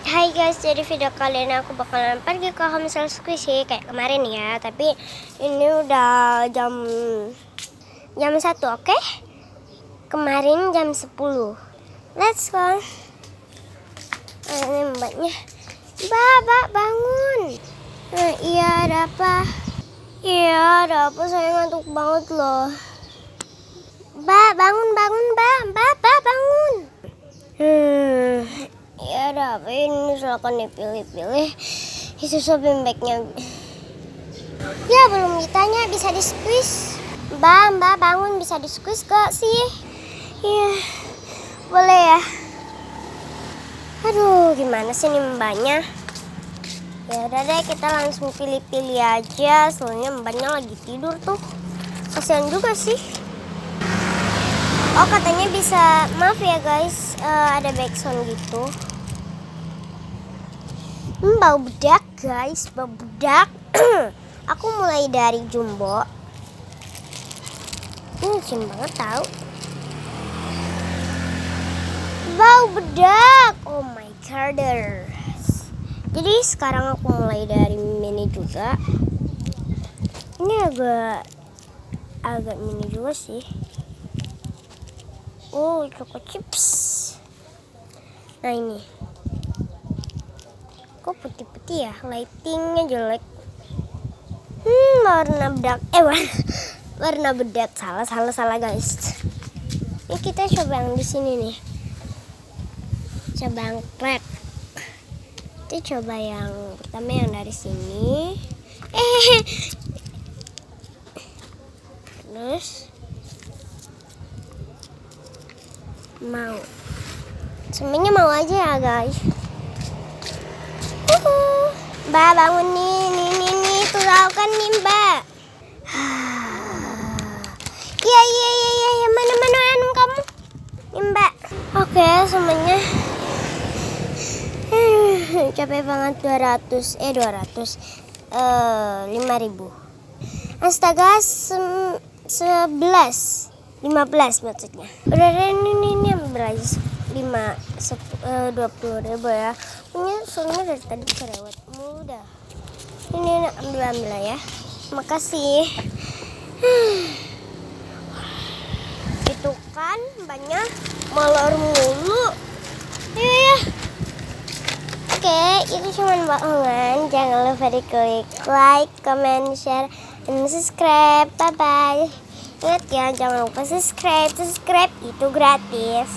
Hai guys, jadi video kali ini aku bakalan pergi ke Homeschool Squishy kayak kemarin ya. Tapi ini udah jam 1, oke? Kemarin jam 10. Let's go. Ini mbaknya. Mbak, bangun. Nah, iya, ada apa? Iya, ada apa? Saya ngantuk banget loh. Mbak, bangun, Mbak, bangun. Ya ada apa ini, silakan dipilih-pilih. Itu shopping bagnya. Ya belum ditanya, bisa di squeeze. Mbak bangun, bisa di squeeze gak sih? Iya, boleh ya. Aduh, gimana sih nih mbaknya? Ya udah deh, kita langsung pilih-pilih aja. Soalnya mbaknya lagi tidur tuh. Kasian juga sih. Oh, katanya bisa, maaf ya guys, ada backsound gitu. Bau bedak guys, bau bedak. Aku mulai dari jumbo. Ini cium banget tahu. Bau bedak. Oh my god. Jadi sekarang aku mulai dari mini juga. Ini agak mini juga sih. Oh, choco chips. Nah ini. Kok putih-putih ya? Lightingnya jelek. Warna bedak. Warna bedak. Salah guys. Ini kita coba yang di sini nih. Coba yang crack. Kita coba yang pertama yang dari sini. Terus mau. Semuanya mau aja ya guys. Mbak bangun nih, tuh tahu kan nih mbak. Iya, mana anu kamu? Nih mbak. Oke, semuanya. Capek banget 200. 5.000. Astaga, 15 maksudnya. Udah ini ambil aja 20.000 ya. Ini soalnya dari tadi cerewet mudah. Ini ambil ya. Makasih. Itu kan banyak molor mulu. Ya. Oke, itu cuma bohongan. Jangan lupa diklik like, comment, share, dan subscribe. Bye bye. Ingat ya, jangan lupa subscribe itu gratis.